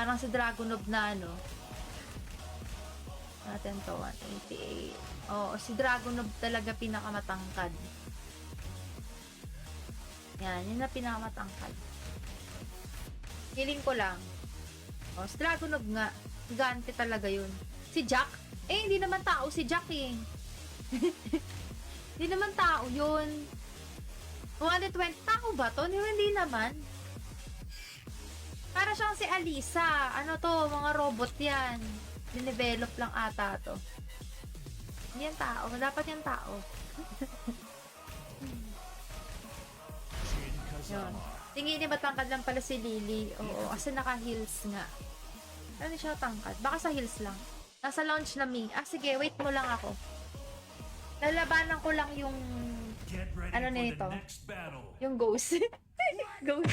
Parang si Dragunov na ano. Natin to, 188. Oo, si Dragunov talaga pinakamatangkad. Yan, yun na pinakamatangkad. Feeling ko lang. Oh, si Dragunov nga. Gigante talaga yun. Si Jack? Eh, hindi naman tao si Jack eh. Hindi naman tao yun. 120, tao ba to? Hindi naman. Para siyang si Alisa. Ano to? Mga robot yan. Dinevelop lang ata to. Hindi yan tao. Dapat yan tao. Yun. Tingin ni matangkad lang pala si Lily. Oo, kasi naka-heels nga. Ano siya tangkad? Baka sa heels lang. Nasa launch na me. Ah, sige, wait mo lang ako. Lalabanan ko lang yung ano nito. Yung ghost. Ghost.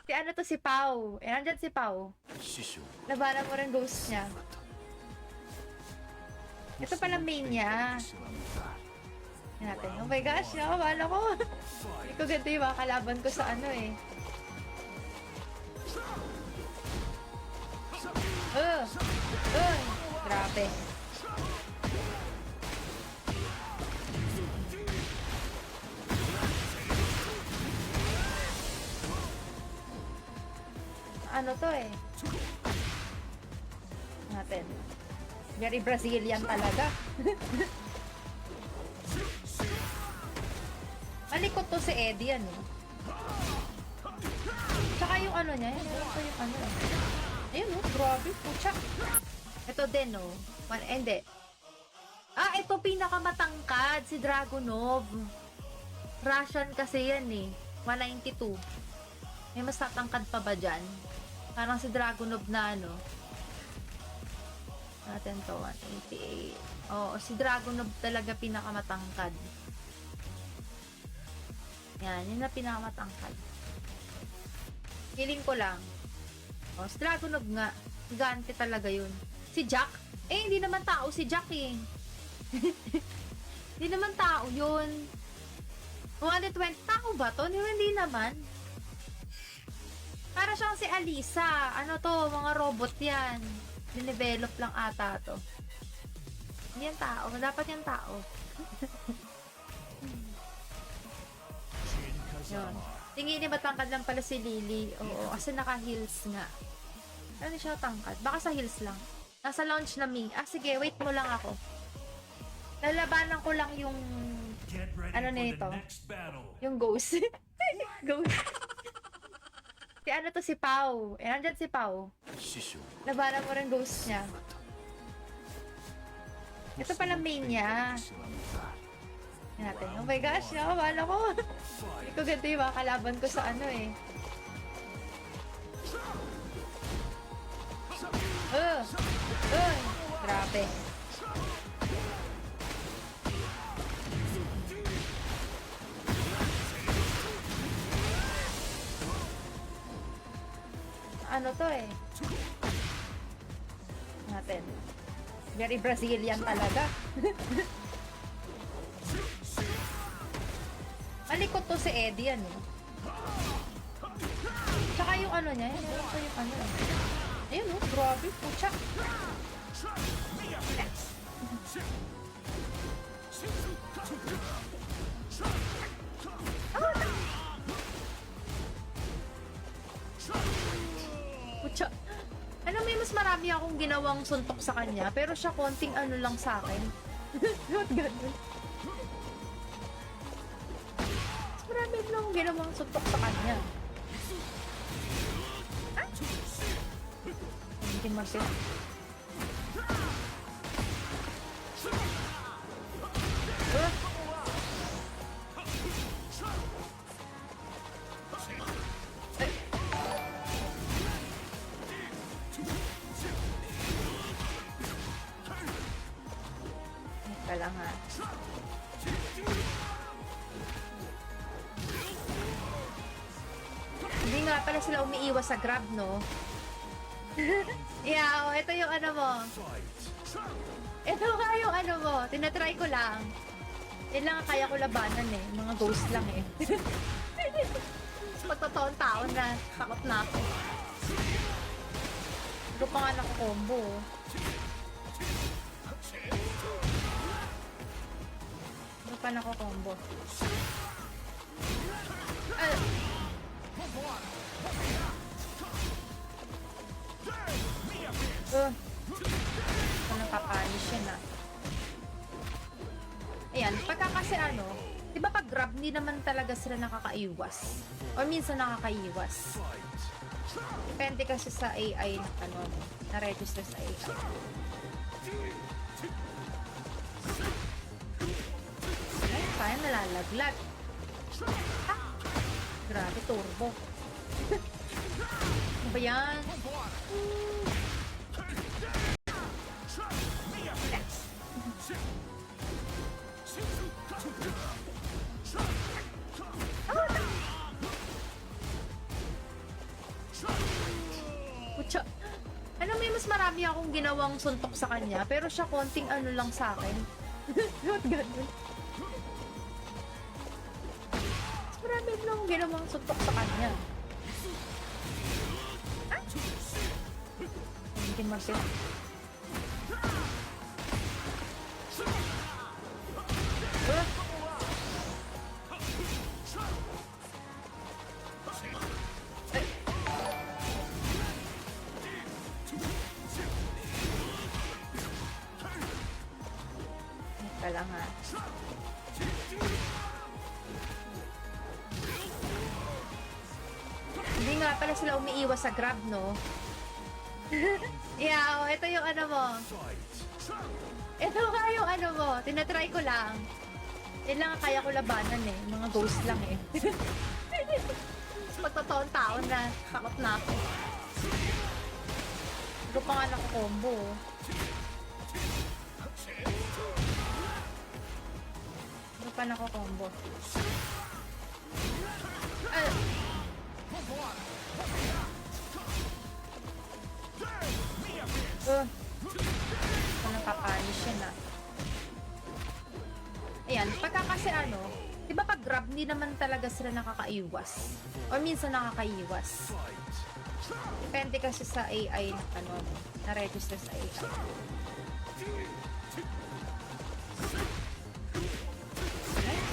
Si ano to, si Pau. Eh, nandyan si Pau. Labanan mo rin ghost niya. Ito pala main niya. Yan natin. Oh my gosh, nakabala ko. Hindi ko ganito yung mga kalaban ko sa ano eh. Grabe. Ano to eh. Natin. Very Brazilian talaga. Malikot to si Eddie ano. Tsaka yung ano niya, yung ano eh. Ayun oh, grabe, pucha. Ito din oh. Hindi. Ah, ito pinakamatangkad, si Dragunov. Russian kasi yan eh. 192. May mas tatangkad pa ba dyan? Parang si Dragunov na ano. Natin to, 188. Oo, si Dragunov talaga pinakamatangkad. Yan, yun na pinakamatangkad. Feeling ko lang. Oh, si Dragunov nga. Gigante talaga yun. Si Jack? Eh, hindi naman tao si Jack eh. Hindi naman tao yun. 120, tao ba to? Hindi naman. Para siyang si Alisa. Ano to? Mga robot yan. Dinevelop lang ata to. Hindi yan tao. Dapat yan tao. Yun. Tingin ni matangkad lang pala si Lily. Oo, kasi naka-heels nga. Ano siya tangkad? Baka sa heels lang. Nasa launch na me. Ah, sige, wait mo lang ako. Lalabanan ko lang yung ano nito. Yung ghost. Ghost. Si ano to, si Pau. Eh, nandyan si Pau. Labanan mo rin ghost niya. Ito pala main niya. Yan natin. Oh my gosh, nakabala ko. Hindi ko ganito yung mga kalaban ko sa ano eh. Grabe. Ano to eh. Natin. Very Brazilian talaga. Malikot to si Eddie ano. Tsaka yung ano niya, yung ano eh. Ayun oh, grabe, pucha. Pucha. Alam mo, mas marami akong ginawang suntok sa kanya, pero siya konting ano lang sa akin. Not ganun. Mas marami lang akong ginawang suntok sa kanya. Ah? Hindi mag-sit. Ito lang ha. Hindi nga pala sila umiiwas sa grab, no? Yeah, oh, ito yung ano mo. Ito nga yung ano mo. Tinatry ko lang. Yan lang ang kaya ko labanan eh. Mga ghost lang eh. Magtotoon taon na takot na ako. Ito pa nga naka-combo. Ito pa naka-combo. Ito napapanish yan ah. Ayan, pagka kasi ano, di ba pag grab, hindi naman talaga sila nakakaiwas. O minsan nakakaiwas. Depende kasi sa AI na ano, na-register sa AI. Ay, kaya nalalaglag. Ah! Grabe, turbo. Ano ba yan? Pucha. Ano, may mas marami akong ginawang suntok sa kanya, pero siya konting ano lang sa akin. Ba't ganun? Mas marami lang akong ginawang suntok sa kanya. Ah? Hindi mag-sit. Lang ha. Hindi nga pala sila umiiwas sa grab, no? Yeah, oh, ito yung ano mo. Ito nga yung ano mo. Tinatry ko lang. Yan lang kaya ko labanan eh. Mga ghost lang eh. Pagtotoon-taon na. Takot na ako. Ito pa nga naka-combo. Pa nako-combo. Anong kapanish yan ah. Ayan, pagka kasi ano, di ba pag grab, hindi naman talaga sila nakakaiwas. O minsan nakakaiwas. Depende kasi sa AI na ano, na-register sa AI.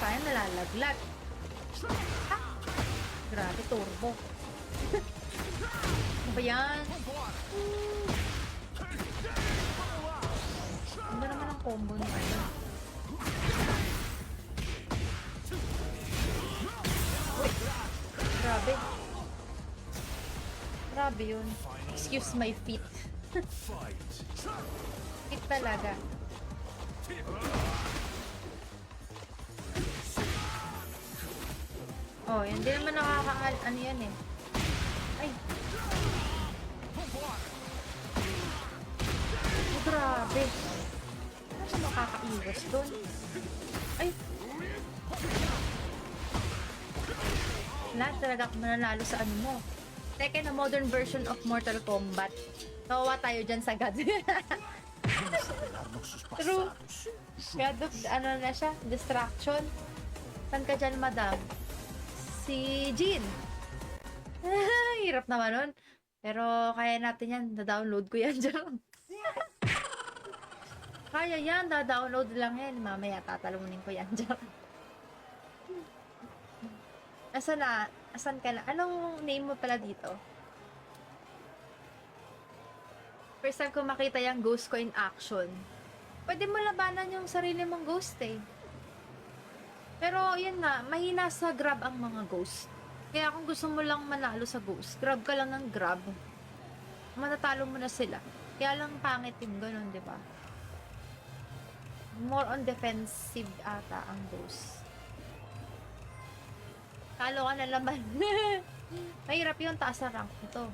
Kaya nalalaglag. Ah! Grabe, turbo. Ano ba yan? Ano naman ang combo ni ano? Uy! Grabe. Grabe yun. Excuse my feet. Feet talaga. Oh, hindi naman nakakaal. Ano yan eh? Ay. Oh, grabe. Ano siya makakaiwas doon? Ay. Lahat talaga ako mananalo sa ano mo. Tekken na modern version of Mortal Kombat. Tawa tayo dyan sa God. True. God of, ano na siya? Distraction. Saan ka dyan, madam? Si Jean. Hirap naman nun. Pero kaya natin yan. Da-download ko yan dyan. Kaya yan. Da-download lang yan. Mamaya tatalunin ko yan dyan. Asan na? Asan ka na? Anong name mo pala dito? First time ko makita yung ghost ko in action. Pwede mo labanan yung sarili mong ghost eh. Pero, yun nga, mahina sa grab ang mga ghost. Kaya kung gusto mo lang manalo sa ghost, grab ka lang ng grab. Matatalo mo na sila. Kaya lang pangit yung ganun, di ba? More on defensive ata ang ghost. Talo ka na naman. Mahirap yun, taas na rank ito.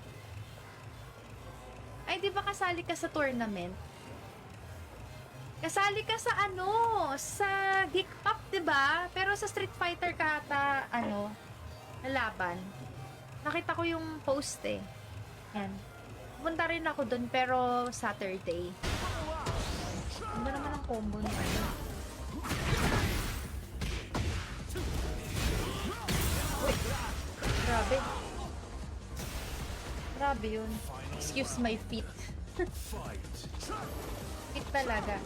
Ay, di ba kasali ka sa tournament? Kasali ka sa ano, sa Geek Pop, 'di ba? Pero sa Street Fighter ka ata ano, nalaban. Nakita ko yung post eh. Yan. Punta rin ako doon pero Saturday. Ano naman ang combo niya? Uy, grabe. Grabe yun. Excuse my feet. Feet talaga.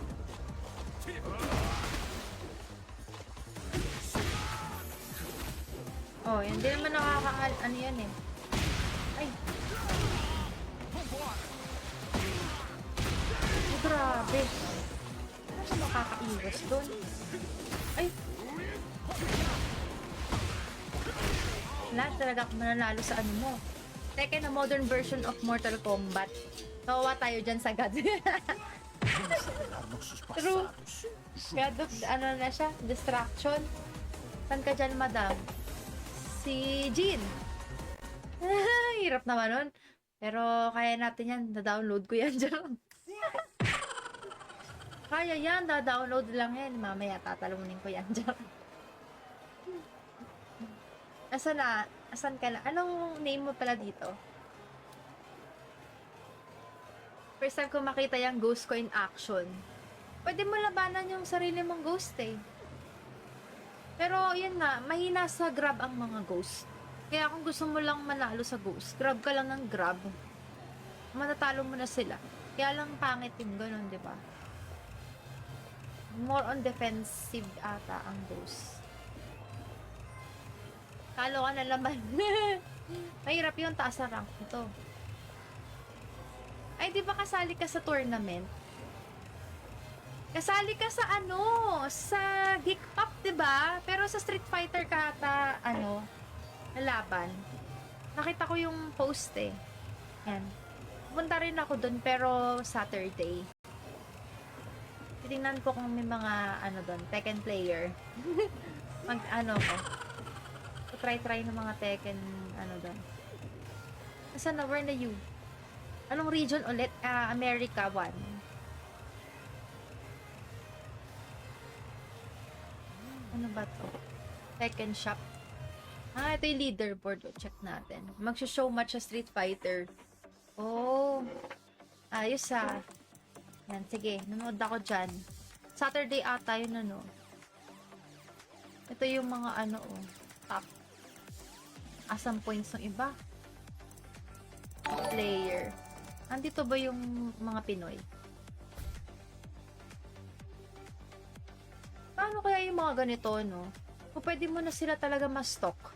Oh, hindi naman nakakaal. Ano yan eh. Ay. Oh, grabe. Ano ka makakaiwas doon? Ay. Lahat talaga ako mananalo sa ano mo. Tekken na modern version of Mortal Kombat. Nawawa tayo dyan sa God. True. God of, ano na siya? Distraction. Saan ka dyan, madam? Si Jean. Hirap naman nun. Pero kaya natin yan. Na-download ko yan dyan. Kaya yan. Na-download lang yan. Mamaya tatalunin ko yan dyan. Asan na? Asan ka na? Anong name mo pala dito? First time ko makita yung ghost ko in action. Pwede mo labanan yung sarili mong ghost eh. Pero yun nga, mahina sa grab ang mga ghost. Kaya kung gusto mo lang manalo sa ghost, grab ka lang ng grab. Matatalo mo na sila. Kaya lang pangit yung ganun, di ba? More on defensive ata ang ghost. Talo ka na naman. Mahirap yung taas na rank nito. Ay, di ba kasali ka sa tournament? Kasali ka sa ano? Sa Geek Pop, di ba? Pero sa Street Fighter ka ata, ano, nalaban. Nakita ko yung post eh. Yan. Punta rin ako dun, pero Saturday. Titingnan ko kung may mga, ano dun, Tekken player. Ano ko. Try ng mga Tekken, ano dun. Nasaan na? Where na you? Anong region ulit? America 1. Ano ba to? Tekken shop. Ito yung leaderboard. Check natin. Mag-show match sa Street Fighter. Oh. Ayos ah. Yan, sige. Nanood ako dyan. Saturday ata yun ano. Ito yung mga ano oh. Top. Asam points ng iba. Player. Andito ba yung mga Pinoy? Paano kaya yung mga ganito, no? Kung pwede mo na sila talaga ma-stock.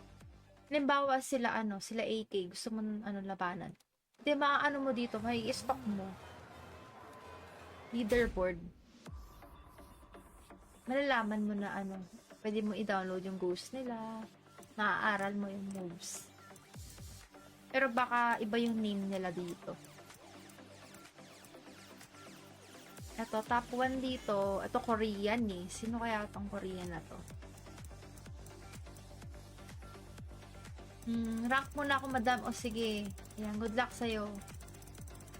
Halimbawa sila, ano, sila AK. Gusto mo, ano, labanan. Hindi, maaano mo dito, may stock mo. Leaderboard. Malalaman mo na, ano, pwede mo i-download yung ghost nila. Naaaral mo yung moves. Pero baka iba yung name nila dito. Ito, top 1 dito. Ito, Korean eh. Sino kaya itong Korean na to? Rank muna ako, madam. O sige. Yan, good luck sa'yo.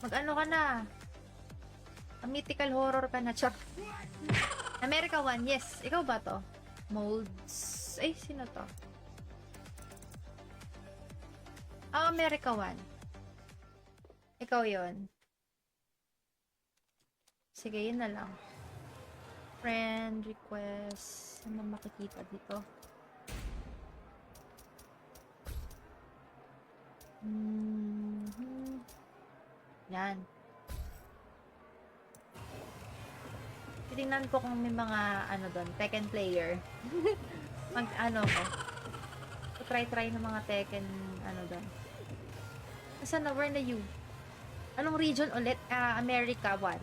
Mag-ano ka na? Mythical horror ka na, chak. America 1, yes. Ikaw ba to? Molds. Ay, sino to? America 1. Ikaw yon. Sige, yun na lang. Friend request. Ano makikita dito? Yan. Titingnan ko kung may mga ano doon, Tekken player. Ano ko. Try ng mga Tekken ano doon. Nasaan na? Where na you? Anong region ulit? America 1.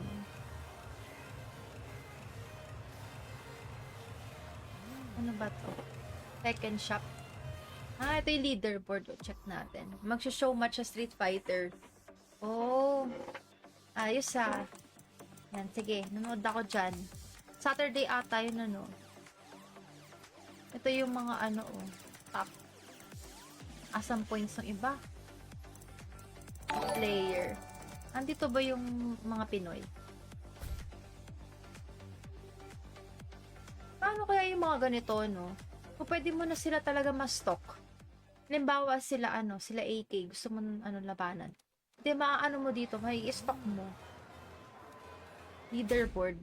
Ano ba to? Tekken shop. Ito yung leaderboard. Check natin. Mag-show match sa Street Fighter. Oh. Ayos ah. Yan, sige. Nanood ako dyan. Saturday ata yun ano. Ito yung mga ano oh. Top. Asam points ng iba. Player. Andito ba yung mga Pinoy? Paano kaya yung mga ganito, no? Kung pwede mo na sila talaga ma-stock. Halimbawa sila, ano, sila AK. Gusto mo, ano, labanan. Hindi, maaano mo dito, may stock mo. Leaderboard.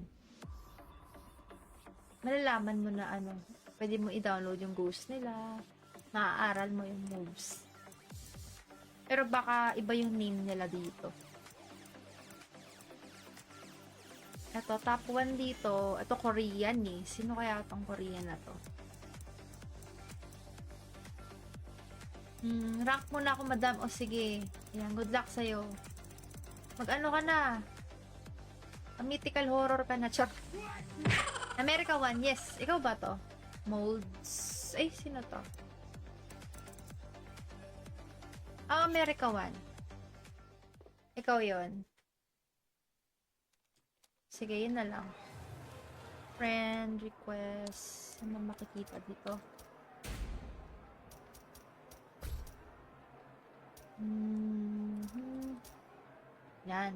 Malalaman mo na, ano, pwede mo i-download yung ghost nila. Naaaral mo yung moves. Pero baka iba yung name nila dito. Ito, top 1 dito. Ito, Korean eh. Sino kaya itong Korean na to? Rank muna ako, madam. O sige. Ayan, good luck sa'yo. Mag-ano ka na? Mythical horror ka na, chak. America 1, yes. Ikaw ba to? Molds. Ay, sino to? America 1. Ikaw yon. Sige, yun na lang. Friend request. Ano makikita dito? Yan.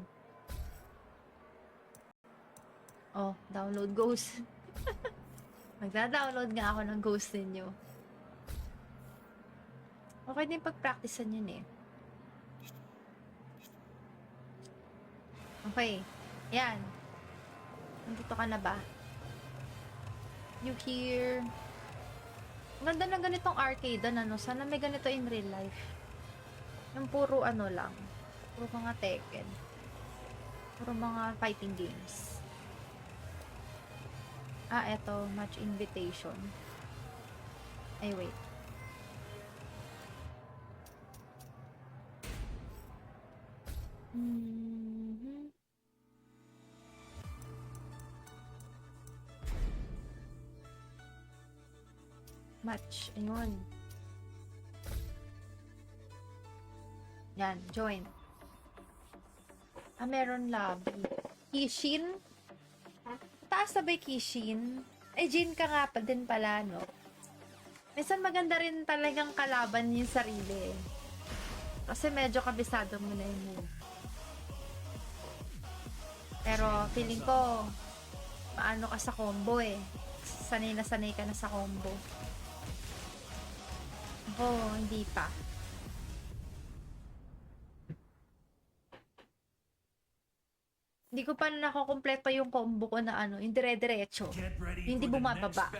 Oh, download Ghost. Magda-download nga ako ng Ghost ninyo. Okay din pag-practicean yun eh. Okay. Yan. Nandito ka na ba? You here? Ang ganda ng ganitong arcade, ano? Sana may ganito in real life. Yung puro ano lang. Puro mga Tekken. Puro mga fighting games. Eto. Match invitation. Ay, wait. Match. Ayun. Yan. Join. Meron lobby. Kishin? Taas sabay Kishin? Ay, Jin ka nga pa din pala, no? Minsan maganda rin talagang kalaban yung sarili. Kasi medyo kabisado mo na yung move. Pero feeling ko, maano ka sa combo eh. Sanay na sanay ka na sa combo. Hindi pa. Hindi ko pa nakukumpleto yung combo ko na ano, yung dire-diretso. Hindi bumababa.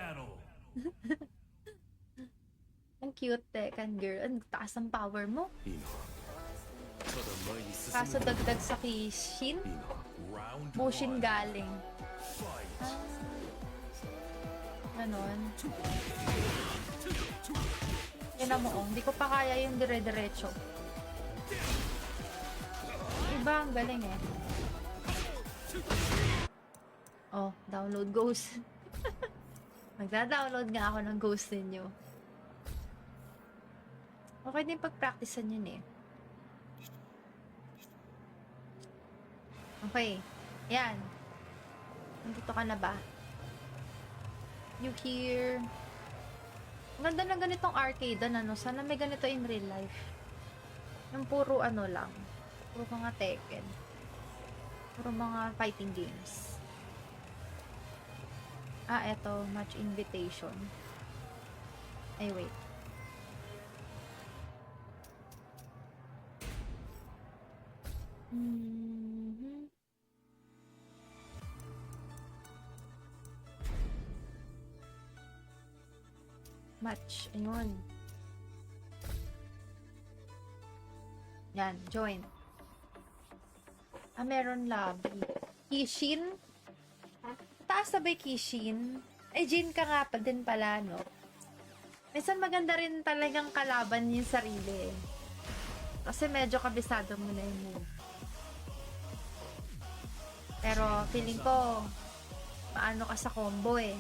Ang cute Tekken girl. Ang taas ang power mo. Kaso dagdag sa Kishin. Bushin galing. Ganon. Yan mo, hindi ko pa kaya yung dire-diretso. Iba, ang galing eh. Download Ghost. Magda-download nga ako ng Ghost ninyo. Okay din pag-practicean yun eh. Okay. Yan. Nandito ka na ba? You here? Ang ganda ng ganitong arcade, ano? Sana may ganito in real life. Yung puro ano lang. Puro mga Tekken. Puro mga fighting games. Eto. Match invitation. Ay, wait. Match. Ayun. Yan. Join. Meron lobby. Kishin? Taas sabay Kishin? Ay, Jin ka nga pa din pala, no? Minsan maganda rin talagang kalaban yung sarili. Kasi medyo kabisado mo na yung move. Pero feeling ko, maano ka sa combo eh.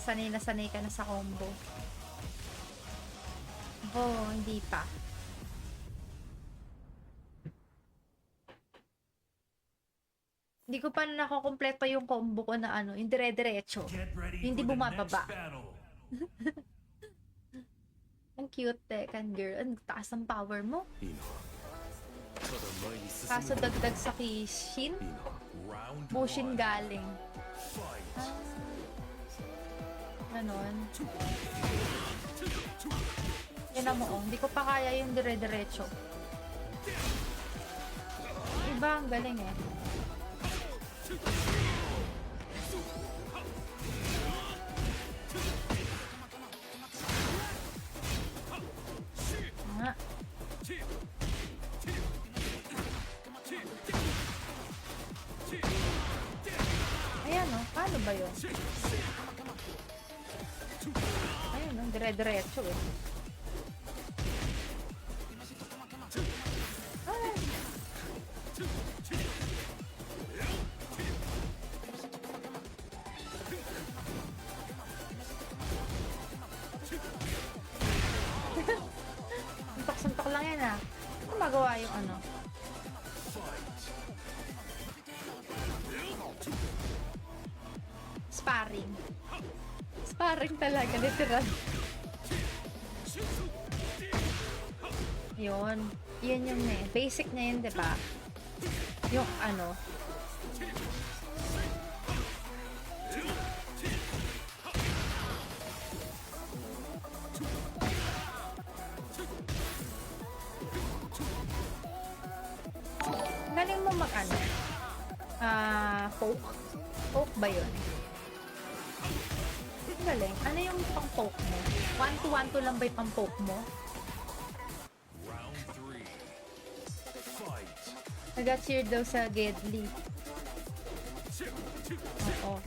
Sanay na sanay ka na sa combo. Hindi pa. Hindi ko pa nakukumpleto yung combo ko na ano, yung dire-diretso. Hindi bumababa. Ang cute Tekken girl. Ang taas ang power mo. Kaso dagdag sa Kishin. Bushin galing. Ganon. Yan mo, hindi ko pa kaya yung dire-diretso. Iba, ang galing eh. ba yun? Ayun, no? Dire-diretso eh. Ay! Suntok-suntok lang yan ah. Ano magawa yung ano? Sparring. Sparring talaga, literal. Yun. Yun yung basic na yun, diba? Yung ano. Galing mo mag ano? Poke? Poke ba yun? Galing. Ano yung pang poke mo? 1-2-1-2 lang ba yung pang poke mo? Nag-cheer daw sa Gedli. Oo.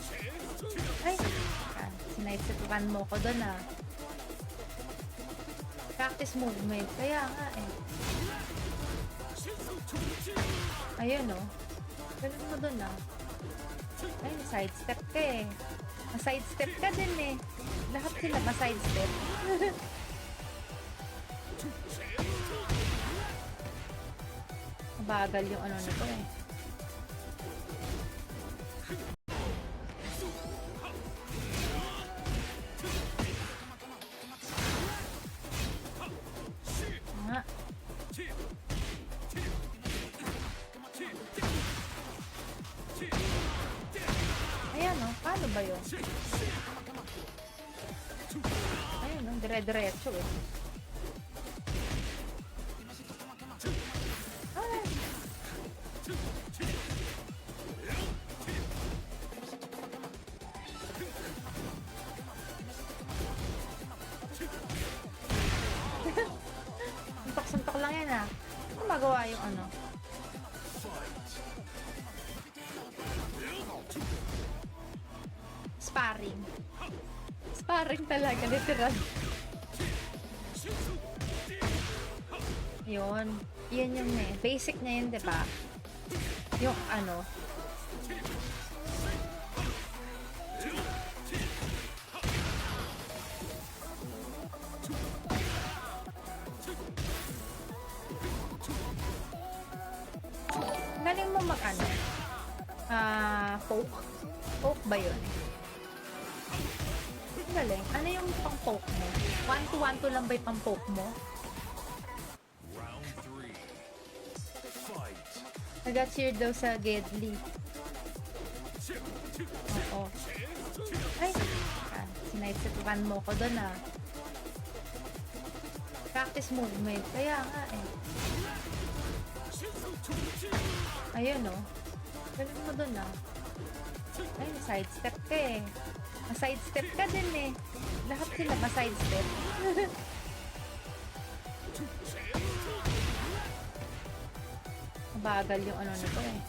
Ay! Sinipe-sipan mo ko doon ah. Practice movement. Kaya nga eh. Ayun oh. Ganun mo doon ah. Ay, sidestep ka eh. Sidestep ka din eh. Lahat sila ma-sidestep. Bagal yung ano nito eh. Nga. Ayan o, paano ba yun? Ayun o, dire-diretso eh. Suntok-suntok lang yan ah. Ano magawa yung ano? Sparring. Sparring talaga, literal. Yun. Yun yung basic na yun, diba? Yung ano. Galing mo mag ano? Poke? Poke ba yun? Galing. Ano yung pang poke mo? 1-2-1-2 lang ba yung pang poke mo? Nag-cheer daw sa Gedli. Oo. Ay! Sinipe-sipan mo ko doon ah. Practice movement. Kaya nga eh. Ayun oh. Galing mo doon ah. Ay, sidestep ka eh. Ma-sidestep ka din eh. Lahat sila ma-sidestep. Bagal yung ano nito eh.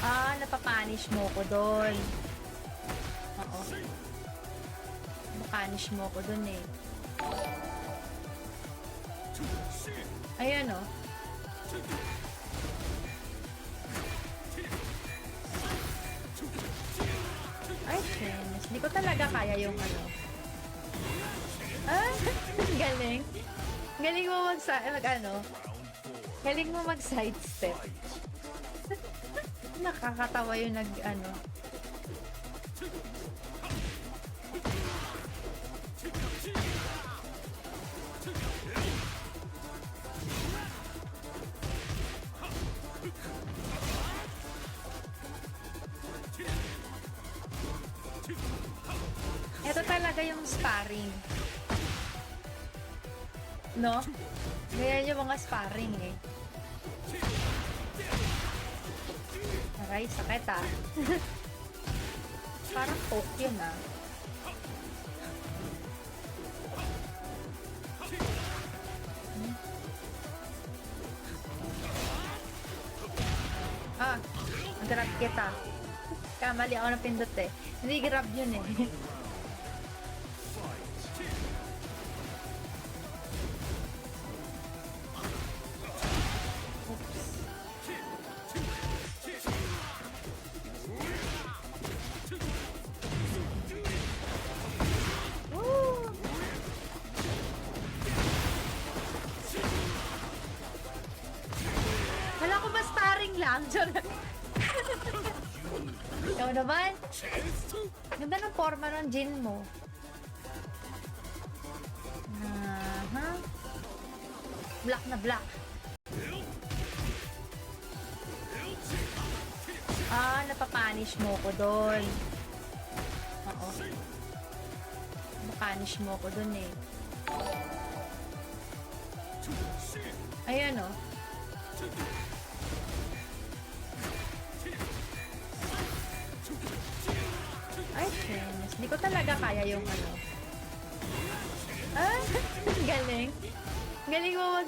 Ah, napapanish mo ko doon. Oo. Napapanish mo ko doon eh. Ayan oh. Ay, friends. Hindi ko talaga kaya yung ano. Ah, galing. Galing mo mag-ano. Galing mo mag-sidestep. Nakakatawa yung nag-ano. Ito talaga yung sparring. No? Ganyan yung mga sparring eh. Aray, sakit ah. Parang poke yun ah. Grab kita. Kamali ako ng pindot eh. Hindi grab yun eh. Woo! Wala ko ba starring lang? Ikaw naman. Ganda ng forma ng gin mo. Aha. Black na black. Ah, napapanish mo ko doon. Oo. Napapanish mo ko doon eh. Ayan oh. Ay, friends. Hindi ko talaga kaya yung ano. Ah, galing. Galing mo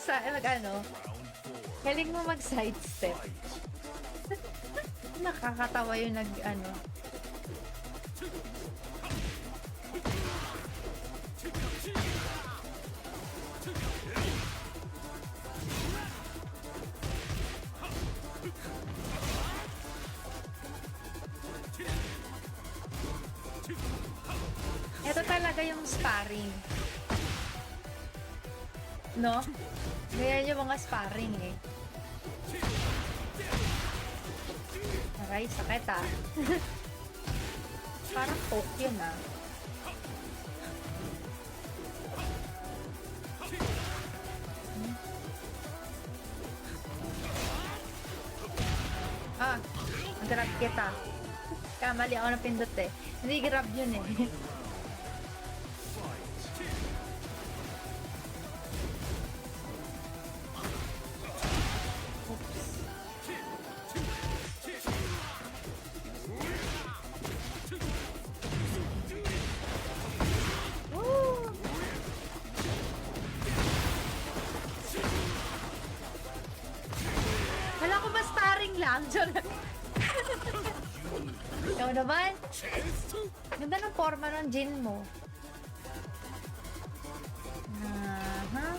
galing mo mag sidestep. Nakakatawa yung nag-ano. Ito talaga yung sparring. No? Ganyan yung mga sparring eh. Aray, sakit ah. Parang poke yun ah. Ah, grab kita. Kamali ako ng pindot eh. Hindi grab yun eh. Wala ko ba starring lang? Ikaw naman. Ganda ng forma ng gin mo. Aha.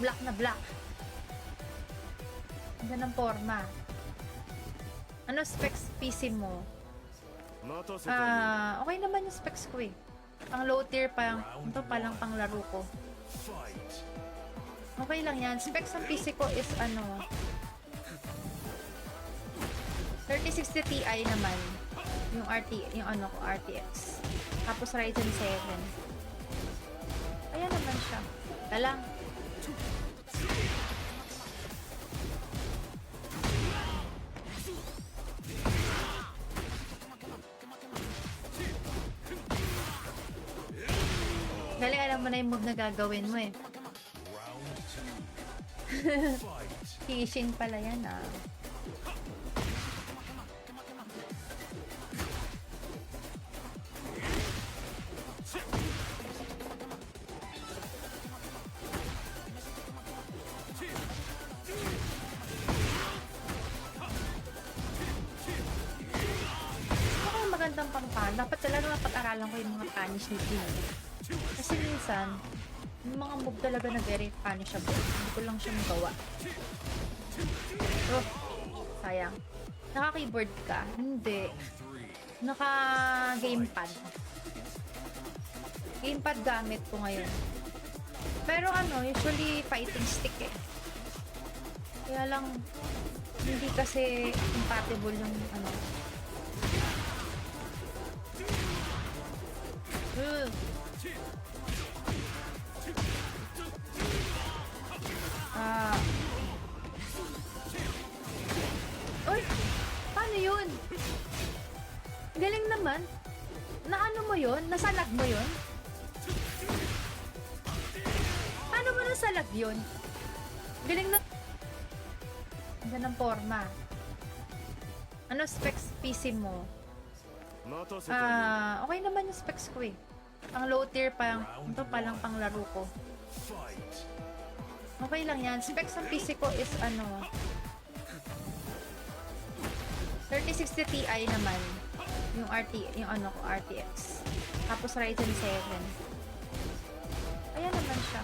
Black na black. Ganda ng forma. Ano specs PC mo? Okay naman yung specs ko eh. Pang low tier pa yung, ito pa lang pang laro ko. Okay lang yan. Specs ng PC ko is ano, 3060 Ti naman. Yung RTX. Tapos Ryzen 7. Ayan naman siya. Talang. Galing, alam mo na yung move na gagawin mo eh. Fishing pala yan ah. Magandang pampan. Dapat talaga mapag-aralan ko yung mga punish ni Jin. Kasi minsan, yung mga move talaga na very punishable. Hindi ko lang siya magawa. Oh, sayang. Naka-keyboard ka? Hindi. Naka-gamepad. Gamepad gamit ko ngayon. Pero ano, usually fighting stick eh. Kaya lang, hindi kasi compatible yung ano. Uy! Paano yun? Galing naman. Naano mo yun? Nasalag mo yun? Paano mo nasalag yun? Galing na... Ganda ng forma. Ano specs PC mo? Okay naman yung specs ko eh. Pang low tier pa yung, ito pa lang pang laro ko. Okay lang yan. Specs ng PC ko is ano, 3060 Ti naman. Yung yung ano ko, RTX. Tapos Ryzen 7. Ayan naman siya.